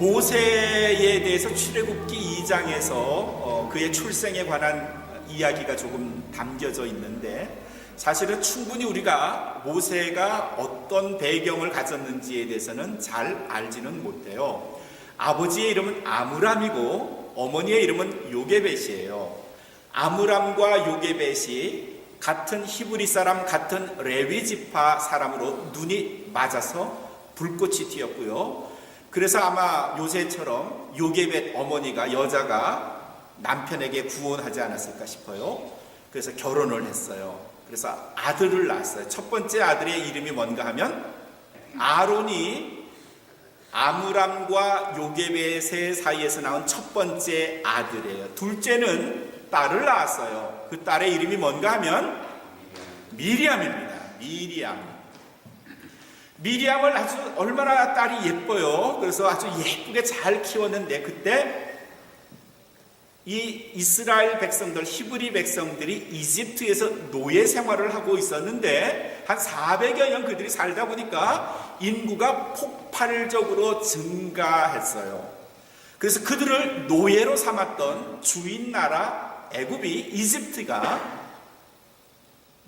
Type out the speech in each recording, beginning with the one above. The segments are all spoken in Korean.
모세에 대해서 출애굽기 2장에서 그의 출생에 관한 이야기가 조금 담겨져 있는데, 사실은 충분히 우리가 모세가 어떤 배경을 가졌는지에 대해서는 잘 알지는 못해요. 아버지의 이름은 아므람이고 어머니의 이름은 요게벳이에요. 아므람과 요게벳이 같은 히브리 사람, 같은 레위 지파 사람으로 눈이 맞아서 불꽃이 튀었고요. 그래서 아마 요새처럼 요게벳 어머니가, 여자가 남편에게 구원하지 않았을까 싶어요. 그래서 결혼을 했어요. 그래서 아들을 낳았어요. 첫 번째 아들의 이름이 뭔가 하면 아론이 아므람과 요게벳의 사이에서 나온 첫 번째 아들이에요. 둘째는 딸을 낳았어요. 그 딸의 이름이 뭔가 하면 미리암입니다. 미리암을 아주 얼마나 딸이 예뻐요. 그래서 아주 예쁘게 잘 키웠는데, 그때 이 이스라엘 백성들, 히브리 백성들이 이집트에서 노예 생활을 하고 있었는데, 한 400여 년 그들이 살다 보니까 인구가 폭발적으로 증가했어요. 그래서 그들을 노예로 삼았던 주인 나라 애굽이, 이집트가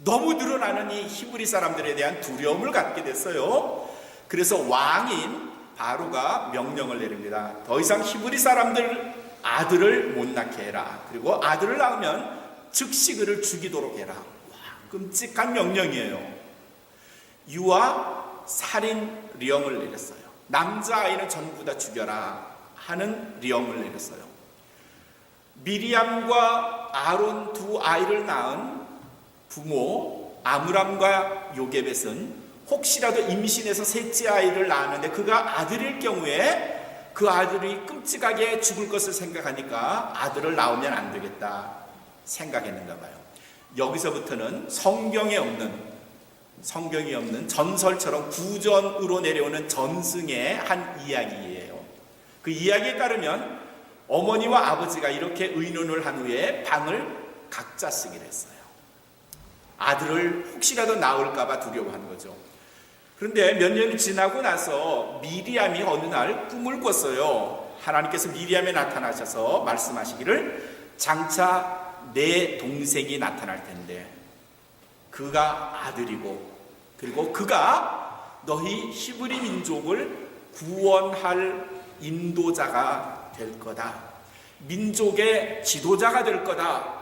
너무 늘어나는 이 히브리 사람들에 대한 두려움을 갖게 됐어요. 그래서 왕인 바로가 명령을 내립니다. 더 이상 히브리 사람들 아들을 못 낳게 해라. 그리고 아들을 낳으면 즉시 그를 죽이도록 해라. 와, 끔찍한 명령이에요. 유아 살인령을 내렸어요. 남자아이는 전부 다 죽여라 하는 령을 내렸어요. 미리암과 아론 두 아이를 낳은 부모 아므람과 요게벳은 혹시라도 임신해서 셋째 아이를 낳았는데 그가 아들일 경우에 그 아들이 끔찍하게 죽을 것을 생각하니까 아들을 낳으면 안 되겠다 생각했는가 봐요. 여기서부터는 성경이 없는 전설처럼 구전으로 내려오는 전승의 한 이야기예요. 그 이야기에 따르면 어머니와 아버지가 이렇게 의논을 한 후에 방을 각자 쓰기로 했어요. 아들을 혹시라도 낳을까봐 두려워하는 거죠. 그런데 몇 년이 지나고 나서 미리암이 어느 날 꿈을 꿨어요. 하나님께서 미리암에 나타나셔서 말씀하시기를, 장차 내 동생이 나타날 텐데 그가 아들이고, 그리고 그가 너희 히브리 민족을 구원할 인도자가 될 거다, 민족의 지도자가 될 거다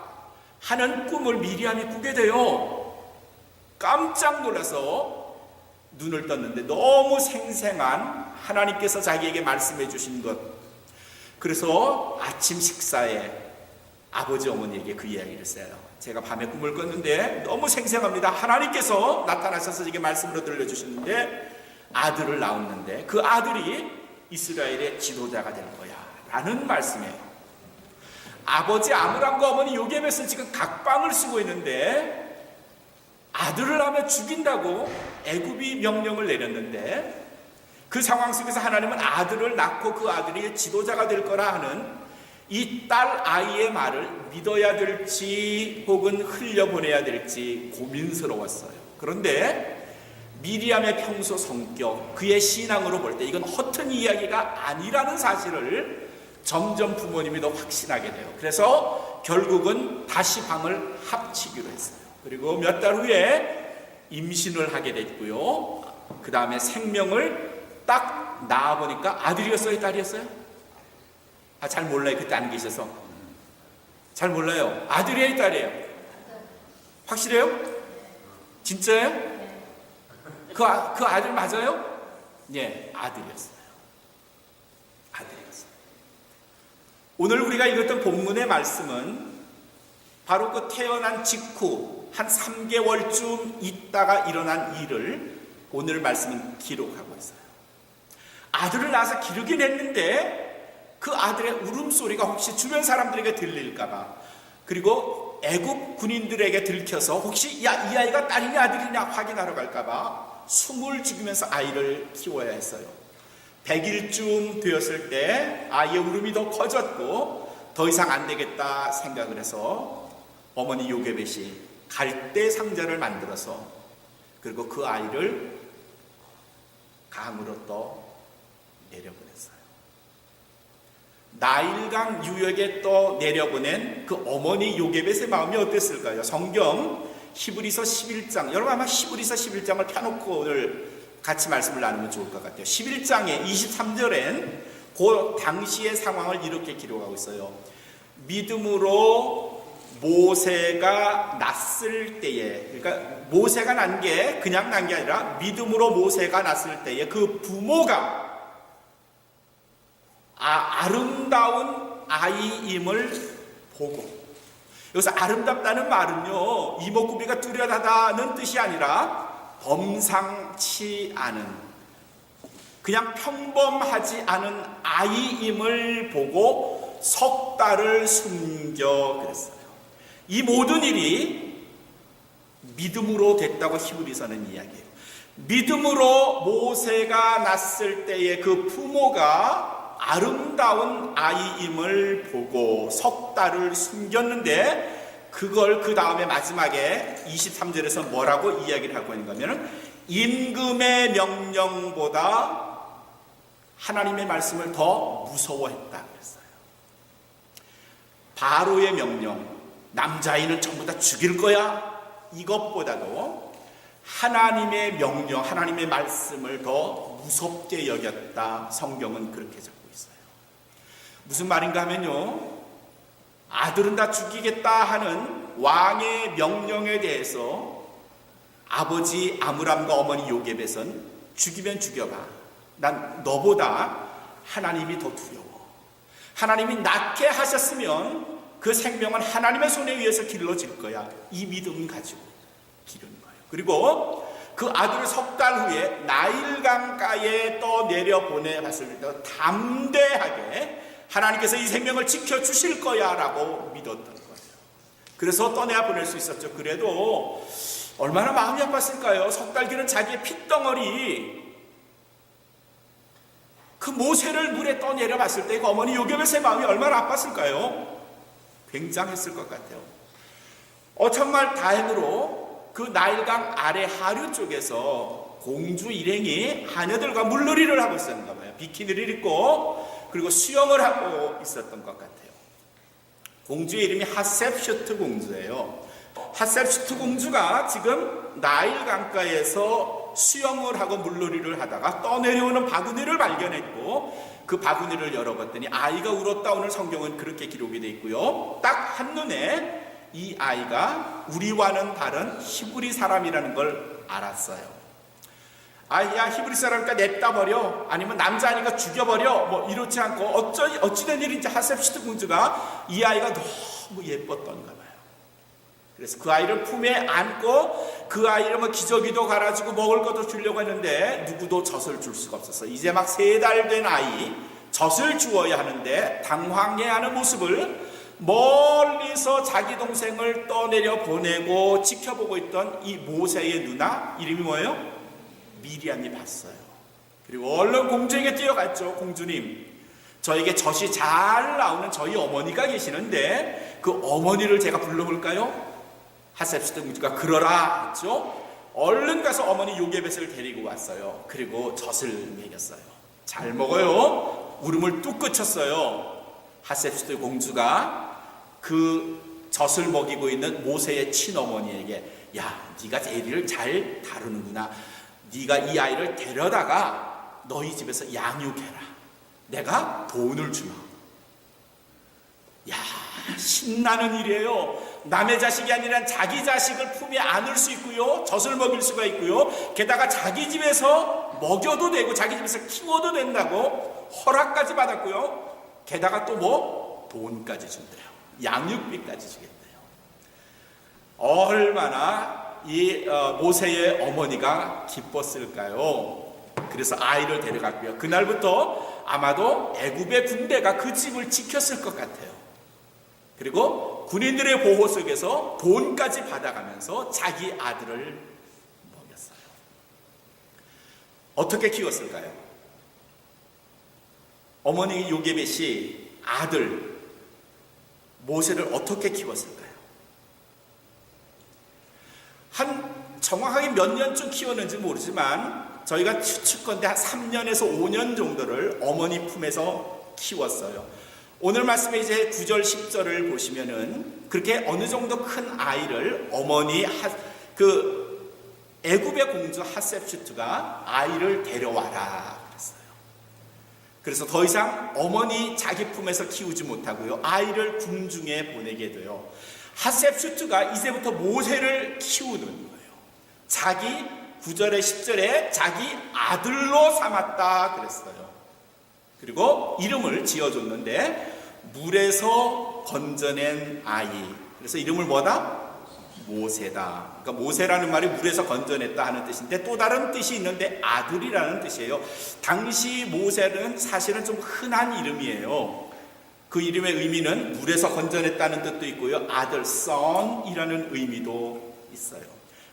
하는 꿈을 미리암이 꾸게 돼요. 깜짝 놀라서 눈을 떴는데 너무 생생한 하나님께서 자기에게 말씀해 주신 것. 그래서 아침 식사에 아버지 어머니에게 그 이야기를 했어요. 제가 밤에 꿈을 꿨는데 너무 생생합니다. 하나님께서 나타나셔서 이게 말씀으로 들려주셨는데 아들을 낳았는데 그 아들이 이스라엘의 지도자가 될 거야 라는 말씀이에요. 아버지 아므람과 어머니 요게벳은 지금 각방을 쓰고 있는데 아들을 낳으면 죽인다고 애굽이 명령을 내렸는데, 그 상황 속에서 하나님은 아들을 낳고 그 아들이 지도자가 될 거라 하는 이 딸 아이의 말을 믿어야 될지 혹은 흘려보내야 될지 고민스러웠어요. 그런데 미리암의 평소 성격, 그의 신앙으로 볼 때 이건 허튼 이야기가 아니라는 사실을 점점 부모님이 더 확신하게 돼요. 그래서 결국은 다시 방을 합치기로 했어요. 그리고 몇 달 후에 임신을 하게 됐고요. 그 다음에 생명을 딱 낳아보니까 아들이었어요? 딸이었어요? 잘 몰라요. 그때 안 계셔서 잘 몰라요. 아들이에요? 딸이에요? 확실해요? 진짜예요? 그 아들 맞아요? 네, 아들이었어요. 오늘 우리가 읽었던 본문의 말씀은 바로 그 태어난 직후 한 3개월쯤 있다가 일어난 일을 오늘 말씀은 기록하고 있어요. 아들을 낳아서 기르긴 했는데 그 아들의 울음소리가 혹시 주변 사람들에게 들릴까봐, 그리고 애굽 군인들에게 들켜서 혹시 이 아이가 딸이냐 아들이냐 확인하러 갈까봐 숨을 죽이면서 아이를 키워야 했어요. 100일쯤 되었을 때 아이의 울음이 더 커졌고 더 이상 안 되겠다 생각을 해서 어머니 요게벳이 갈대 상자를 만들어서 그리고 그 아이를 강으로 또 내려보냈어요. 나일강 유역에 또 내려보낸 그 어머니 요게벳의 마음이 어땠을까요? 성경 히브리서 11장, 여러분 아마 히브리서 11장을 펴놓고 오늘 같이 말씀을 나누면 좋을 것 같아요. 11장의 23절엔 그 당시의 상황을 이렇게 기록하고 있어요. 믿음으로 모세가 났을 때에, 그러니까 모세가 난 게 그냥 난 게 아니라 믿음으로 모세가 났을 때에 그 부모가 아름다운 아이임을 보고, 여기서 아름답다는 말은요 이목구비가 뚜렷하다는 뜻이 아니라 범상치 않은, 그냥 평범하지 않은 아이임을 보고 석 달을 숨겨 그랬어요. 이 모든 일이 믿음으로 됐다고 히브리서는 이야기해요. 믿음으로 모세가 났을 때의 그 부모가 아름다운 아이임을 보고 석 달을 숨겼는데, 그걸 그 다음에 마지막에 23절에서 뭐라고 이야기를 하고 있는가 하면, 임금의 명령보다 하나님의 말씀을 더 무서워했다 그랬어요. 바로의 명령, 남자아이는 전부 다 죽일 거야, 이것보다도 하나님의 명령, 하나님의 말씀을 더 무섭게 여겼다. 성경은 그렇게 적고 있어요. 무슨 말인가 하면요, 아들은 다 죽이겠다 하는 왕의 명령에 대해서 아버지 아므람과 어머니 요게벳은 죽이면 죽여봐, 난 너보다 하나님이 더 두려워. 하나님이 낳게 하셨으면 그 생명은 하나님의 손에 의해서 길러질 거야. 이 믿음 가지고 기르는 거예요. 그리고 그 아들을 석 달 후에 나일강가에 떠내려 보내봤을 때 담대하게 하나님께서 이 생명을 지켜주실 거야 라고 믿었던 거예요. 그래서 떠내야 보낼 수 있었죠. 그래도 얼마나 마음이 아팠을까요? 석 달 기는 자기의 핏덩어리, 그 모세를 물에 떠내려 봤을 때 그 어머니 요게벳의 마음이 얼마나 아팠을까요? 굉장했을 것 같아요. 정말 다행으로 그 나일강 아래 하류 쪽에서 공주 일행이 하녀들과 물놀이를 하고 있었나 봐요. 비키니를 입고, 그리고 수영을 하고 있었던 것 같아요. 공주의 이름이 하셉슈트 공주예요. 하셉슈트 공주가 지금 나일강가에서 수영을 하고 물놀이를 하다가 떠내려오는 바구니를 발견했고, 그 바구니를 열어봤더니 아이가 울었다. 오늘 성경은 그렇게 기록이 되어 있고요. 딱 한눈에 이 아이가 우리와는 다른 히브리 사람이라는 걸 알았어요. 야, 히브리 사람이니까 냅다 버려, 아니면 남자아니까 죽여버려, 뭐 이렇지 않고 어찌된 일인지 하셉슈트 공주가 이 아이가 너무 예뻤던가 봐요. 그래서 그 아이를 품에 안고 그 아이를 뭐 기저귀도 갈아주고 먹을 것도 주려고 했는데 누구도 젖을 줄 수가 없었어. 이제 막 3달 된 아이, 젖을 주어야 하는데 당황해하는 모습을 멀리서 자기 동생을 떠내려 보내고 지켜보고 있던 이 모세의 누나, 이름이 뭐예요? 미리암이 봤어요. 그리고 얼른 공주에게 뛰어갔죠. 공주님, 저에게 젖이 잘 나오는 저희 어머니가 계시는데 그 어머니를 제가 불러볼까요? 하셉슈트 공주가 그러라 했죠. 얼른 가서 어머니 요게벳을 데리고 왔어요. 그리고 젖을 먹였어요. 잘 먹어요. 울음을 뚝 그쳤어요. 하셉슈트 공주가 그 젖을 먹이고 있는 모세의 친어머니에게, 야, 네가 애리를 잘 다루는구나. 네가 이 아이를 데려다가 너희 집에서 양육해라. 내가 돈을 주마. 야, 신나는 일이에요. 남의 자식이 아니라 자기 자식을 품에 안을 수 있고요, 젖을 먹일 수가 있고요, 게다가 자기 집에서 먹여도 되고 자기 집에서 키워도 된다고 허락까지 받았고요, 게다가 또 뭐 돈까지 준대요. 양육비까지 주겠대요. 얼마나 이 모세의 어머니가 기뻤을까요? 그래서 아이를 데려갔고요. 그날부터 아마도 애굽의 군대가 그 집을 지켰을 것 같아요. 그리고 군인들의 보호 속에서 돈까지 받아가면서 자기 아들을 먹였어요. 어떻게 키웠을까요? 어머니 요게벳이 아들 모세를 어떻게 키웠을까요? 정확하게 몇 년쯤 키웠는지 모르지만 저희가 추측컨대 한 3년에서 5년 정도를 어머니 품에서 키웠어요. 오늘 말씀에 이제 9절 10절을 보시면은 그렇게 어느 정도 큰 아이를 어머니 애굽의 공주 하셉슈트가 아이를 데려와라 그랬어요. 그래서 더 이상 어머니 자기 품에서 키우지 못하고요, 아이를 궁중에 보내게 돼요. 하셉슈트가 이제부터 모세를 키우는 거예요. 자기 9절에 10절에 자기 아들로 삼았다 그랬어요. 그리고 이름을 지어줬는데 물에서 건져낸 아이, 그래서 이름을 뭐다? 모세다. 그러니까 모세라는 말이 물에서 건져냈다 하는 뜻인데 또 다른 뜻이 있는데 아들이라는 뜻이에요. 당시 모세는 사실은 좀 흔한 이름이에요. 그 이름의 의미는 물에서 건져냈다는 뜻도 있고요, 아들, son이라는 의미도 있어요.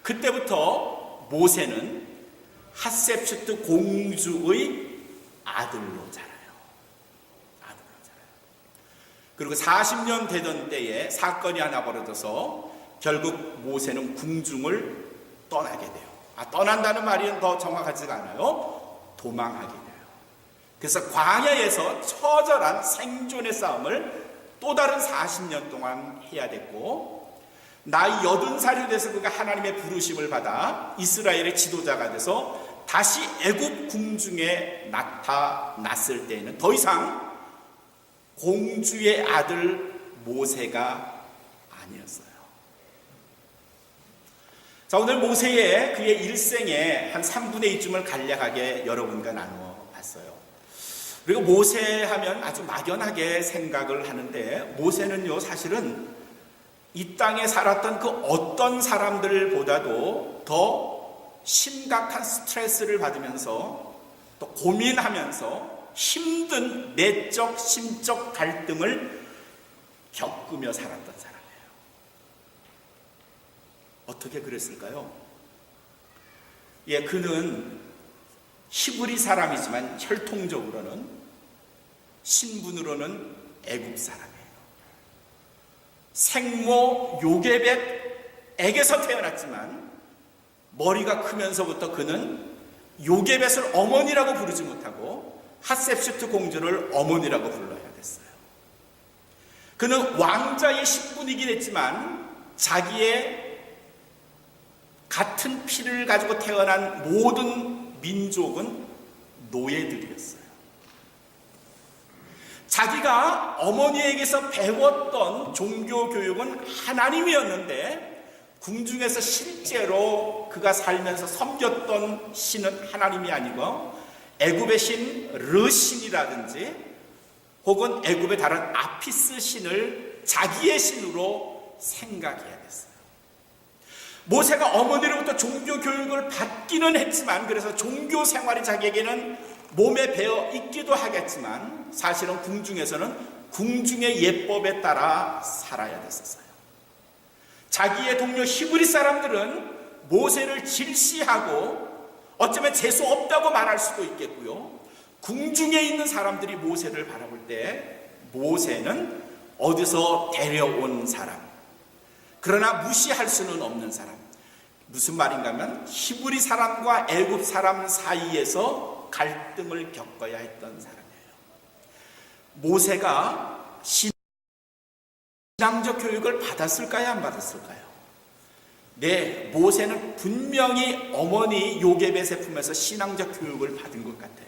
그때부터 모세는 하셉슈트 공주의 아들로 자라요. 그리고 40년 되던 때에 사건이 하나 벌어져서 결국 모세는 궁중을 떠나게 돼요. 떠난다는 말이 더 정확하지가 않아요. 도망하게 돼요. 그래서 광야에서 처절한 생존의 싸움을 또 다른 40년 동안 해야 됐고, 나이 80살이 돼서 그가 하나님의 부르심을 받아 이스라엘의 지도자가 돼서 다시 애굽 궁중에 나타났을 때에는 더 이상 공주의 아들 모세가 아니었어요. 자, 오늘 모세의 그의 일생의 한 3분의 2쯤을 간략하게 여러분과 나누어 봤어요. 그리고 모세 하면 아주 막연하게 생각을 하는데, 모세는요 사실은 이 땅에 살았던 그 어떤 사람들보다도 더 심각한 스트레스를 받으면서 또 고민하면서 힘든 내적 심적 갈등을 겪으며 살았던 사람이에요. 어떻게 그랬을까요? 그는 히브리 사람이지만 혈통적으로는, 신분으로는 애굽 사람이에요. 생모 요게벳에게서 태어났지만 머리가 크면서부터 그는 요게벳을 어머니라고 부르지 못하고 하셉슈트 공주를 어머니라고 불러야 됐어요. 그는 왕자의 신분이긴 했지만 자기의 같은 피를 가지고 태어난 모든 민족은 노예들이었어요. 자기가 어머니에게서 배웠던 종교 교육은 하나님이었는데 궁중에서 실제로 그가 살면서 섬겼던 신은 하나님이 아니고 애굽의 신 르신이라든지 혹은 애굽의 다른 아피스 신을 자기의 신으로 생각해야 됐어요. 모세가 어머니로부터 종교 교육을 받기는 했지만, 그래서 종교 생활이 자기에게는 몸에 배어 있기도 하겠지만 사실은 궁중에서는 궁중의 예법에 따라 살아야 됐었어요. 자기의 동료 히브리 사람들은 모세를 질시하고 어쩌면 재수 없다고 말할 수도 있겠고요, 궁중에 있는 사람들이 모세를 바라볼 때 모세는 어디서 데려온 사람, 그러나 무시할 수는 없는 사람. 무슨 말인가 하면 히브리 사람과 애굽 사람 사이에서 갈등을 겪어야 했던 사람이에요. 모세가 신앙적 교육을 받았을까요? 안 받았을까요? 네, 모세는 분명히 어머니 요게벳의 품에서 신앙적 교육을 받은 것 같아요.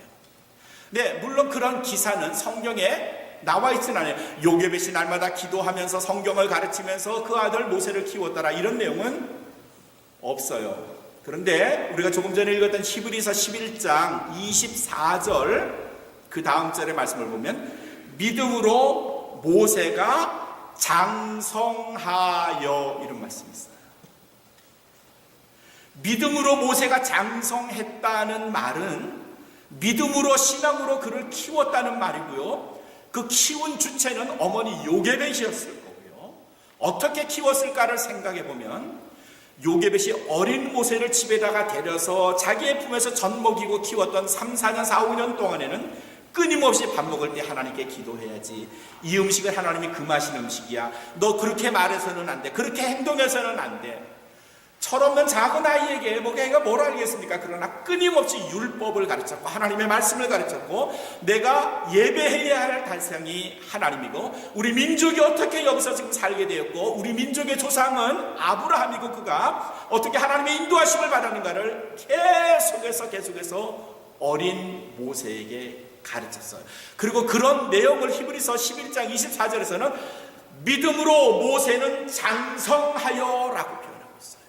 네, 물론 그런 기사는 성경에 나와 있지는 않아요. 요게벳이 날마다 기도하면서 성경을 가르치면서 그 아들 모세를 키웠더라, 이런 내용은 없어요. 그런데 우리가 조금 전에 읽었던 히브리서 11장 24절 그 다음 절의 말씀을 보면 믿음으로 모세가 장성하여, 이런 말씀이 있어요. 믿음으로 모세가 장성했다는 말은 믿음으로, 신앙으로 그를 키웠다는 말이고요, 그 키운 주체는 어머니 요게벳이었을 거고요. 어떻게 키웠을까를 생각해 보면 요게벳이 어린 모세를 집에다가 데려서 자기의 품에서 젖먹이고 키웠던 3, 4년, 4, 5년 동안에는 끊임없이 밥 먹을 때 하나님께 기도해야지, 이 음식은 하나님이 금하신 음식이야, 너 그렇게 말해서는 안 돼, 그렇게 행동해서는 안 돼, 철없는 작은 아이에게 걔가 뭘 알겠습니까? 그러나 끊임없이 율법을 가르쳤고 하나님의 말씀을 가르쳤고 내가 예배해야 할 대상이 하나님이고 우리 민족이 어떻게 여기서 지금 살게 되었고 우리 민족의 조상은 아브라함이고 그가 어떻게 하나님의 인도하심을 받았는가를 계속해서 어린 모세에게 가르쳤어요. 그리고 그런 내용을 히브리서 11장 24절에서는 믿음으로 모세는 장성하여 라고 표현하고 있어요.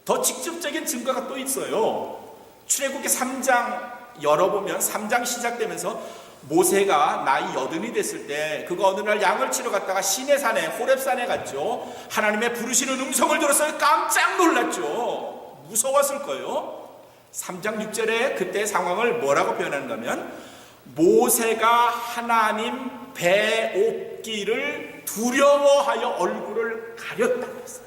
더 직접적인 증거가 또 있어요. 출애굽기 3장 열어보면 3장 시작되면서 모세가 나이 80이 됐을 때 그가 어느 날 양을 치러 갔다가 시내산에 호렙산에 갔죠. 하나님의 부르시는 음성을 들었어요. 깜짝 놀랐죠. 무서웠을 거예요. 3장 6절에 그때 상황을 뭐라고 표현하는가 하면 모세가 하나님 배옵기를 두려워하여 얼굴을 가렸다고 했어요.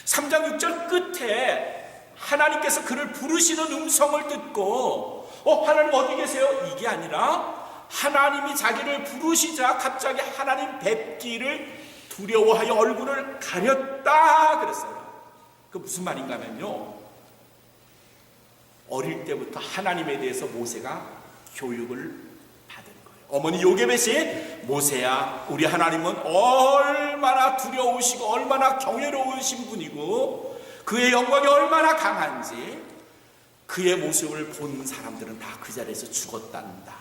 3장 6절 끝에 하나님께서 그를 부르시는 음성을 듣고 하나님 어디 계세요? 이게 아니라 하나님이 자기를 부르시자 갑자기 하나님 뵙기를 두려워하여 얼굴을 가렸다 그랬어요. 그 무슨 말인가 하면요, 어릴 때부터 하나님에 대해서 모세가 교육을 받은 거예요. 어머니 요게벳이 모세야, 우리 하나님은 얼마나 두려우시고 얼마나 경외로우신 분이고 그의 영광이 얼마나 강한지 그의 모습을 본 사람들은 다 그 자리에서 죽었단다.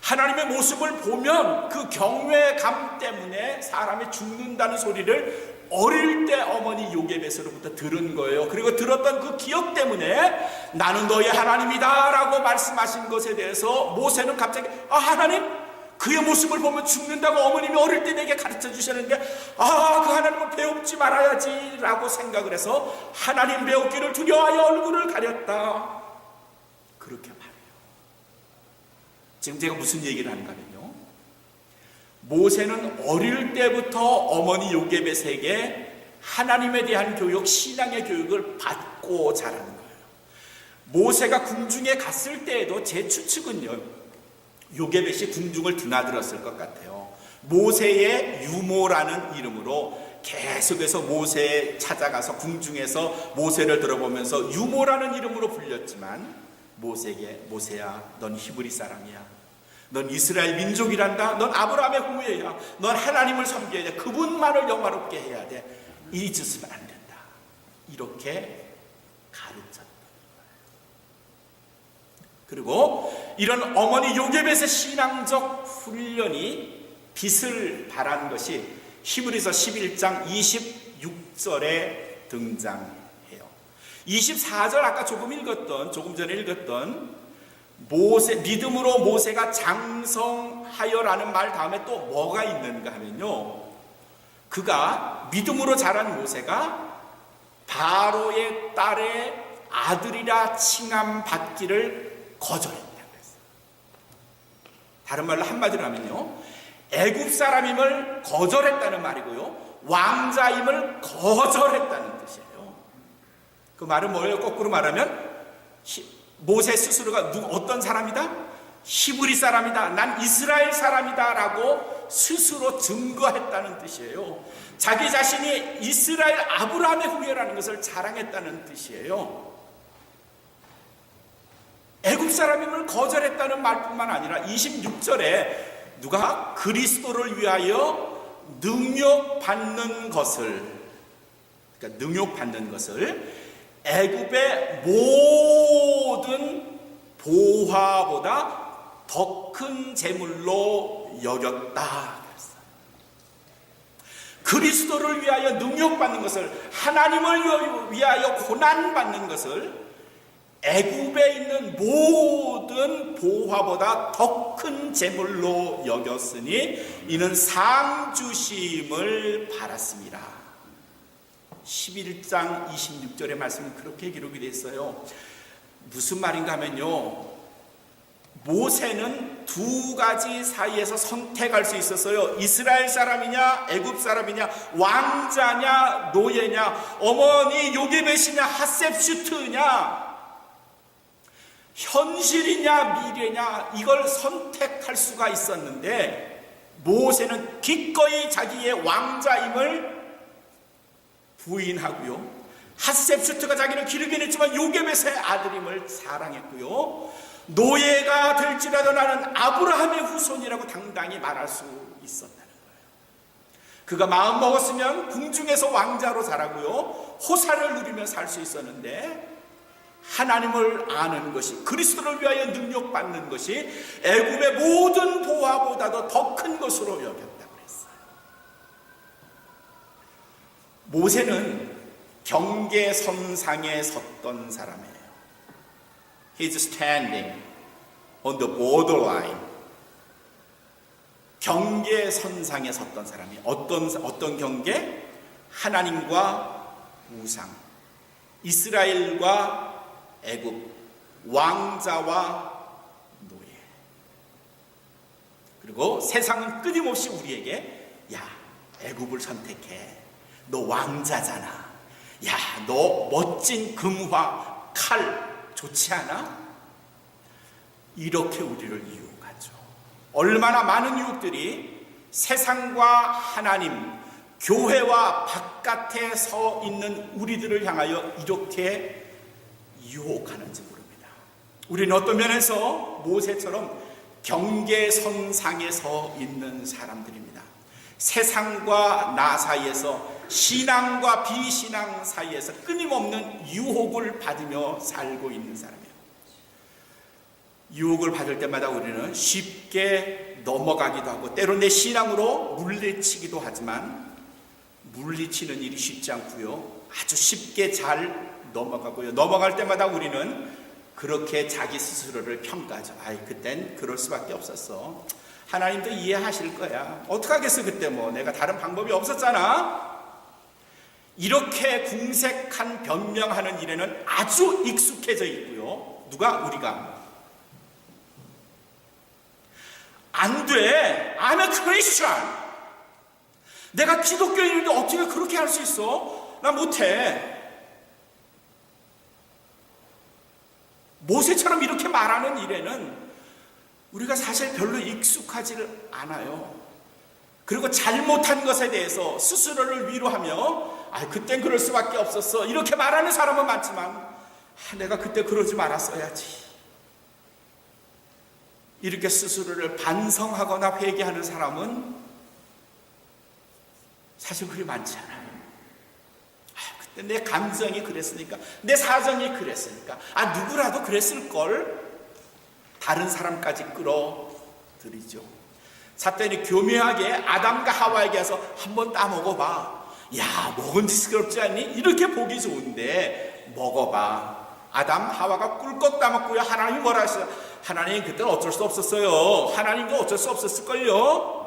하나님의 모습을 보면 그 경외감 때문에 사람이 죽는다는 소리를 어릴 때 어머니 요게벳으로부터 들은 거예요. 그리고 들었던 그 기억 때문에 나는 너의 하나님이다 라고 말씀하신 것에 대해서 모세는 갑자기 하나님? 그의 모습을 보면 죽는다고 어머님이 어릴 때 내게 가르쳐 주셨는데 그 하나님을 배웁지 말아야지 라고 생각을 해서 하나님 배우기를 두려워하여 얼굴을 가렸다. 그렇게 말해요. 지금 제가 무슨 얘기를 하는가 하면요, 모세는 어릴 때부터 어머니 요게벳에게 하나님에 대한 교육, 신앙의 교육을 받고 자라는 거예요. 모세가 궁중에 갔을 때에도 제 추측은요, 요게벳이 궁중을 드나들었을 것 같아요. 모세의 유모라는 이름으로 계속해서 모세에 찾아가서 궁중에서 모세를 들어보면서 유모라는 이름으로 불렸지만 모세에게 모세야, 넌 히브리 사람이야. 넌 이스라엘 민족이란다. 넌 아브라함의 후예야. 넌 하나님을 섬겨야 돼. 그분만을 영화롭게 해야 돼. 잊으면 안 된다. 이렇게 가르쳤던 거예요. 그리고 이런 어머니 요게벳의 신앙적 훈련이 빛을 발한 것이 히브리서 11장 26절에 등장해요. 24절 아까 조금 전에 읽었던 모세, 믿음으로 모세가 장성하여라는 말 다음에 또 뭐가 있는가 하면요, 그가 믿음으로 자란 모세가 바로의 딸의 아들이라 칭함 받기를 거절했다고 했어요. 다른 말로 한마디로 하면요, 애굽 사람임을 거절했다는 말이고요, 왕자임을 거절했다는 뜻이에요. 그 말은 뭐예요? 거꾸로 말하면 모세 스스로가 어떤 사람이다? 히브리 사람이다. 난 이스라엘 사람이다 라고 스스로 증거했다는 뜻이에요. 자기 자신이 이스라엘 아브라함의 후예라는 것을 자랑했다는 뜻이에요. 애굽 사람임을 거절했다는 말뿐만 아니라 26절에 누가 그리스도를 위하여 능욕받는 것을, 그러니까 능욕받는 것을 애굽의 모든 보화보다 더 큰 재물로 여겼다. 그리스도를 위하여 능욕받는 것을, 하나님을 위하여 고난받는 것을 애굽에 있는 모든 보화보다 더 큰 재물로 여겼으니 이는 상 주심을 받았습니다. 11장 26절의 말씀은 그렇게 기록이 되어 있어요. 무슨 말인가 하면요, 모세는 두 가지 사이에서 선택할 수 있었어요. 이스라엘 사람이냐 애굽 사람이냐, 왕자냐 노예냐, 어머니 요게벳이냐 핫셉슈트냐, 현실이냐 미래냐, 이걸 선택할 수가 있었는데 모세는 기꺼이 자기의 왕자임을 부인하고요. 핫셉슈트가 자기를 기르긴 했지만 요게벳의 아들임을 사랑했고요. 노예가 될지라도 나는 아브라함의 후손이라고 당당히 말할 수 있었다는 거예요. 그가 마음 먹었으면 궁중에서 왕자로 자라고요. 호사를 누리며 살 수 있었는데 하나님을 아는 것이, 그리스도를 위하여 능력받는 것이 애굽의 모든 보화보다도 더 큰 것으로 여겼다고 했어요. 모세는 경계선상에 섰던 사람이에요. He's standing on the borderline. 경계선상에 섰던 사람이 어떤 경계? 하나님과 우상, 이스라엘과 애굽, 왕자와 노예. 그리고 세상은 끊임없이 우리에게 야, 애굽을 선택해. 너 왕자잖아. 야, 너 멋진 금화, 칼 좋지 않아? 이렇게 우리를 유혹하죠. 얼마나 많은 유혹들이 세상과 하나님, 교회와 바깥에 서 있는 우리들을 향하여 이렇게 유혹하는지 모릅니다. 우리는 어떤 면에서 모세처럼 경계선상에 서 있는 사람들입니다. 세상과 나 사이에서, 신앙과 비신앙 사이에서 끊임없는 유혹을 받으며 살고 있는 사람이에요. 유혹을 받을 때마다 우리는 쉽게 넘어가기도 하고 때로 내 신앙으로 물리치기도 하지만 물리치는 일이 쉽지 않고요. 아주 쉽게 잘 넘어가고요. 넘어갈 때마다 우리는 그렇게 자기 스스로를 평가하죠. 아이, 그땐 그럴 수밖에 없었어. 하나님도 이해하실 거야. 어떡하겠어, 그때 뭐 내가 다른 방법이 없었잖아. 이렇게 궁색한 변명하는 일에는 아주 익숙해져 있고요. 누가? 우리가. 안 돼. I'm a Christian. 내가 기독교인인데 어떻게 그렇게 할 수 있어? 나 못해. 모세처럼 이렇게 말하는 일에는 우리가 사실 별로 익숙하지를 않아요. 그리고 잘못한 것에 대해서 스스로를 위로하며 그땐 그럴 수밖에 없었어 이렇게 말하는 사람은 많지만 내가 그때 그러지 말았어야지 이렇게 스스로를 반성하거나 회개하는 사람은 사실 그리 많지 않아요. 그때 내 감정이 그랬으니까, 내 사정이 그랬으니까, 누구라도 그랬을걸. 다른 사람까지 끌어들이죠. 사탄이 교묘하게 아담과 하와에게 해서 한번 따먹어봐. 야, 먹은 지 시끄럽지 않니? 이렇게 보기 좋은데 먹어봐. 아담 하와가 꿀꺽 따먹고요. 하나님이 뭐라 하셨어요? 하나님 그때는 어쩔 수 없었어요. 하나님도 어쩔 수 없었을걸요.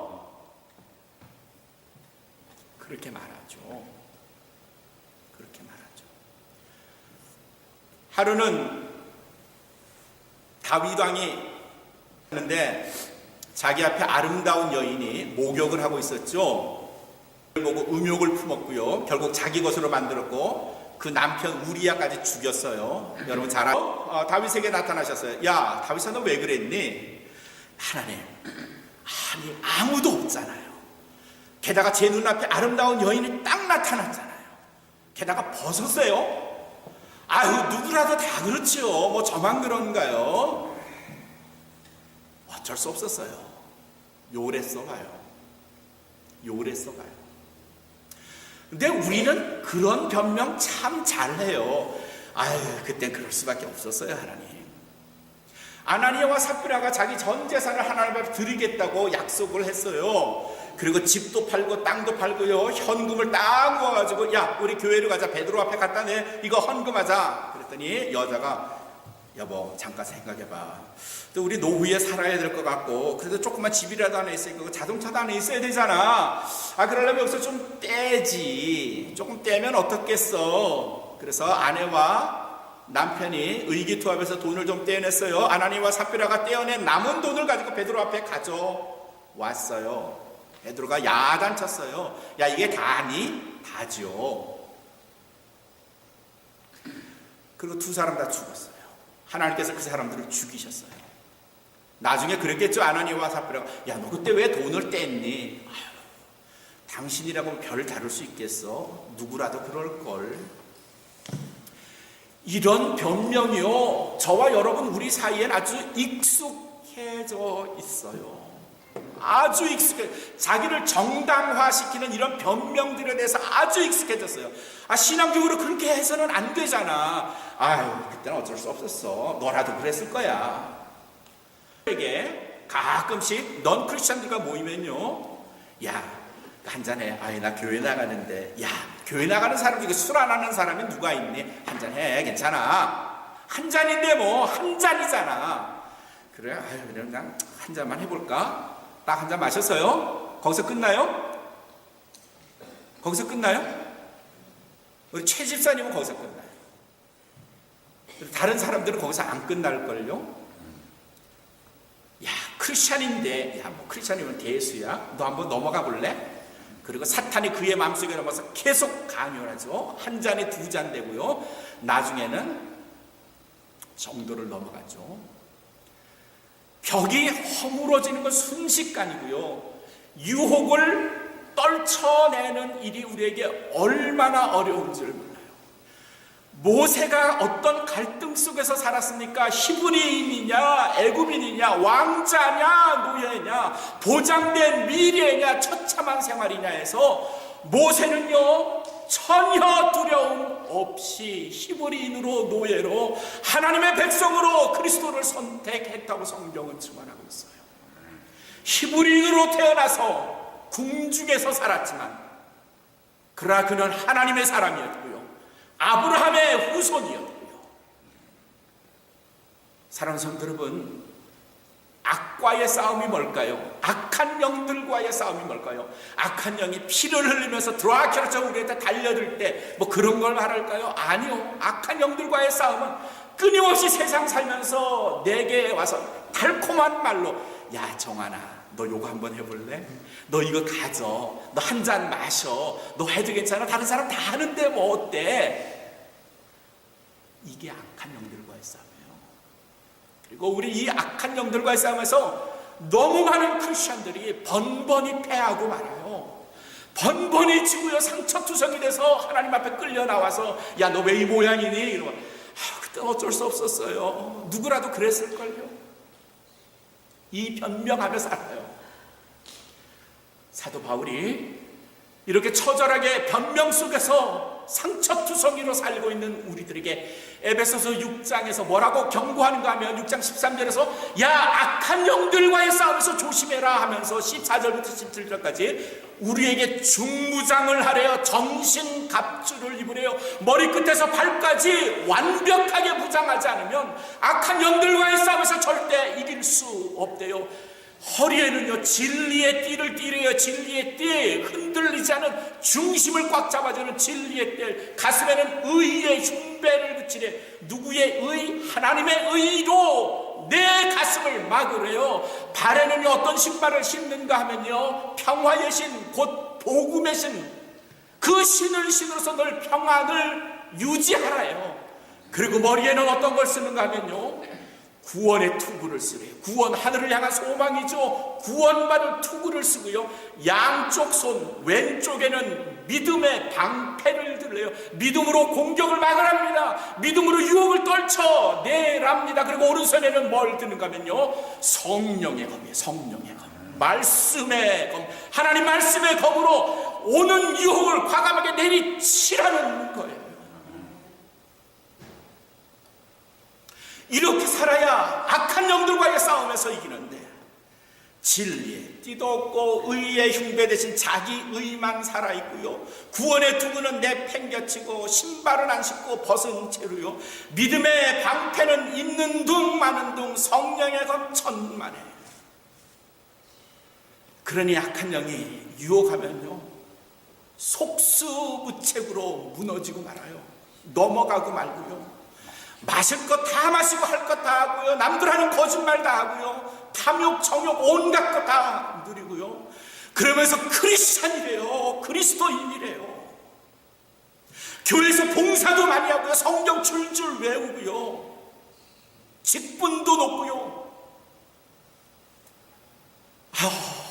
그렇게 말하죠. 그렇게 말하죠. 하루는 다윗 왕이 했는데 자기 앞에 아름다운 여인이 목욕을 하고 있었죠. 그걸 보고 음욕을 품었고요. 결국 자기 것으로 만들었고 그 남편 우리야까지 죽였어요. 여러분 잘 알아요. 다윗에게 나타나셨어요. 야, 다윗아 너 왜 그랬니? 하나님, 아니 아무도 없잖아요. 게다가 제 눈앞에 아름다운 여인이 딱 나타났잖아요. 게다가 벗었어요. 아유, 누구라도 다 그렇지요. 뭐 저만 그런가요? 어쩔 수 없었어요. 요랬어 봐요. 요랬어 봐요. 근데 우리는 그런 변명 참 잘해요. 아유, 그땐 그럴 수밖에 없었어요, 하나님. 아나니아와 삽비라가 자기 전 재산을 하나님 앞에 드리겠다고 약속을 했어요. 그리고 집도 팔고 땅도 팔고요. 현금을 딱 모아가지고 야, 우리 교회로 가자. 베드로 앞에 갖다 내. 이거 헌금하자. 그랬더니 여자가 여보 잠깐 생각해봐. 또 우리 노후에 살아야 될 것 같고 그래도 조그만 집이라도 하나 있으니까 자동차도 하나 있어야 되잖아. 그러려면 여기서 좀 떼지. 조금 떼면 어떻겠어. 그래서 아내와 남편이 의기투합해서 돈을 좀 떼어냈어요. 아나니와 삽비라가 떼어낸 남은 돈을 가지고 베드로 앞에 가져왔어요. 베드로가 야단쳤어요. 야, 이게 다니? 다죠. 그리고 두 사람 다 죽었어요. 하나님께서 그 사람들을 죽이셨어요. 나중에 그랬겠죠. 아나니아와 삽비라가 야, 너 그때 왜 돈을 뗐니? 당신이라고 별 다룰 수 있겠어? 누구라도 그럴걸. 이런 변명이요, 저와 여러분 우리 사이엔 아주 익숙해져 있어요. 아주 익숙해. 자기를 정당화시키는 이런 변명들에 대해서 아주 익숙해졌어요. 신앙적으로 그렇게 해서는 안 되잖아. 아유, 그때는 어쩔 수 없었어. 너라도 그랬을 거야. 에게 가끔씩 넌 크리스찬들과 모이면요, 야, 한잔해. 아이, 나 교회 나가는데. 야, 교회 나가는 사람 중에 술 안 하는 사람이 누가 있니? 한잔해. 괜찮아. 한 잔인데 뭐, 한 잔이잖아. 그래, 아유, 그냥 한 잔만 해볼까? 딱 한 잔 마셨어요? 거기서 끝나요? 거기서 끝나요? 우리 최 집사님은 거기서 끝나요. 다른 사람들은 거기서 안 끝날걸요? 야, 크리스찬인데, 야, 뭐 크리스찬이면 대수야? 너 한번 넘어가 볼래? 그리고 사탄이 그의 마음속에 넘어서 계속 강요하죠. 한 잔에 두 잔 되고요. 나중에는 정도를 넘어가죠. 벽이 허물어지는 건 순식간이고요. 유혹을 떨쳐내는 일이 우리에게 얼마나 어려운지를 몰라요. 모세가 어떤 갈등 속에서 살았습니까? 히브리인이냐, 애굽인이냐, 왕자냐, 노예냐, 보장된 미래냐, 처참한 생활이냐 해서 모세는요, 전혀 두려움 없이 히브리인으로, 노예로, 하나님의 백성으로 그리스도를 선택했다고 성경은 증언하고 있어요. 히브리인으로 태어나서 궁중에서 살았지만, 그러나 그는 하나님의 사람이었고요, 아브라함의 후손이었고요. 사랑하는 성도 여러분, 악과의 싸움이 뭘까요? 악한 영들과의 싸움이 뭘까요? 악한 영이 피를 흘리면서 드라큘라처럼 우리한테 달려들 때 뭐 그런 걸 말할까요? 아니요. 악한 영들과의 싸움은 끊임없이 세상 살면서 내게 와서 달콤한 말로, 야, 정하나, 너 요거 한번 해볼래? 너 이거 가져. 너 한 잔 마셔. 너 해도 괜찮아. 다른 사람 다 하는데 뭐 어때? 이게 악한 영들과의 싸움이에요. 그리고 우리 이 악한 영들과의 싸움에서 너무 많은 크리스천들이 번번이 패하고 말아요. 번번이 지고요, 상처투성이 돼서 하나님 앞에 끌려 나와서, 야, 너 왜 이 모양이니? 이러면, 그때 어쩔 수 없었어요. 누구라도 그랬을걸요. 이 변명하며 살아요. 사도 바울이 이렇게 처절하게 변명 속에서 상처투성이로 살고 있는 우리들에게 에베소서 6장에서 뭐라고 경고하는가 하면, 6장 13절에서 야, 악한 영들과의 싸움에서 조심해라 하면서 14절부터 17절까지 우리에게 중무장을 하래요. 전신갑주를 입으래요. 머리끝에서 발까지 완벽하게 무장하지 않으면 악한 영들과의 싸움에서 절대 이길 수 없대요. 허리에는요, 진리의 띠를 띠래요. 진리의 띠, 흔들리지 않은 중심을 꽉 잡아주는 진리의 띠. 가슴에는 의의 흉배를 붙이래. 누구의 의? 하나님의 의로 내 가슴을 막으래요. 발에는요, 어떤 신발을 신는가 하면요, 평화의 신, 곧 복음의 신, 그 신을 신으로서 늘 평안을 유지하라요. 그리고 머리에는 어떤 걸 쓰는가 하면요, 구원의 투구를 쓰래요. 구원, 하늘을 향한 소망이죠. 구원받을 투구를 쓰고요, 양쪽 손 왼쪽에는 믿음의 방패를 들래요. 믿음으로 공격을 막으랍니다. 믿음으로 유혹을 떨쳐내랍니다. 그리고 오른손에는 뭘 드는가 하면요, 성령의 검이에요. 성령의 검, 말씀의 검, 하나님 말씀의 검으로 오는 유혹을 과감하게 내리치라는 거예요. 이렇게 살아야 악한 영들과의 싸움에서 이기는데, 진리의 띠도 없고 의의 흉배 대신 자기 의만 살아있고요, 구원의 투구는 내팽겨치고 신발은 안 신고 벗은 채로요, 믿음의 방패는 있는 둥 마는 둥 성령의 검 천만에. 그러니 악한 영이 유혹하면요, 속수무책으로 무너지고 말아요. 넘어가고 말고요, 마실 것 다 마시고 할 것 다 하고요, 남들 하는 거짓말 다 하고요, 탐욕, 정욕 온갖 것 다 누리고요, 그러면서 크리스찬이래요. 그리스도인이래요. 교회에서 봉사도 많이 하고요, 성경 줄줄 외우고요, 직분도 높고요.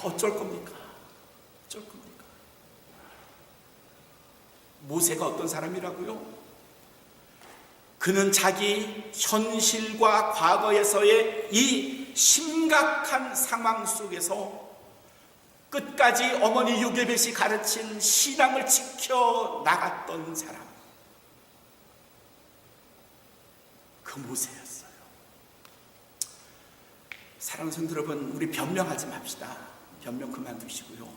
어쩔 겁니까? 어쩔 겁니까? 모세가 어떤 사람이라고요? 그는 자기 현실과 과거에서의 이 심각한 상황 속에서 끝까지 어머니 요게벳이 가르친 신앙을 지켜 나갔던 사람, 그 모세였어요. 사랑하는 성도 여러분, 우리 변명하지 맙시다. 변명 그만두시고요.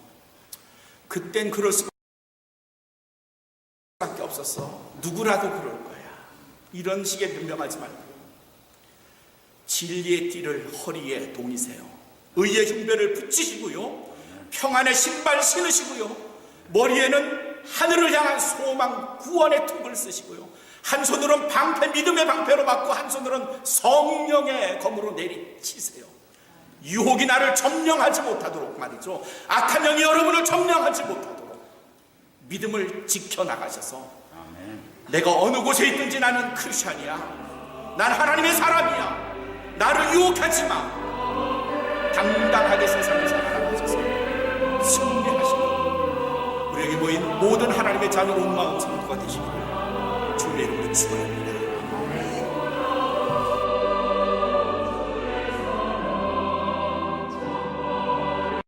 그땐 그럴 수밖에 없었어. 누구라도 그럴 거야. 이런 식의 변명하지 말고 진리의 띠를 허리에 동이세요. 의의 흉배를 붙이시고요. 평안의 신발 신으시고요. 머리에는 하늘을 향한 소망 구원의 톱을 쓰시고요. 한 손으로는 방패, 믿음의 방패로 맞고 한 손으로는 성령의 검으로 내리치세요. 유혹이 나를 점령하지 못하도록 말이죠. 악한 영이 여러분을 점령하지 못하도록 믿음을 지켜나가셔서 내가 어느 곳에 있든지 나는 크리스찬이야. 난 하나님의 사람이야. 나를 유혹하지 마. 당당하게 세상을 살아가셔서 승리하시는 우리에게 모인 모든 하나님의 자녀 온 마음 성도가 되시기를 주의 이름으로 축원합니다.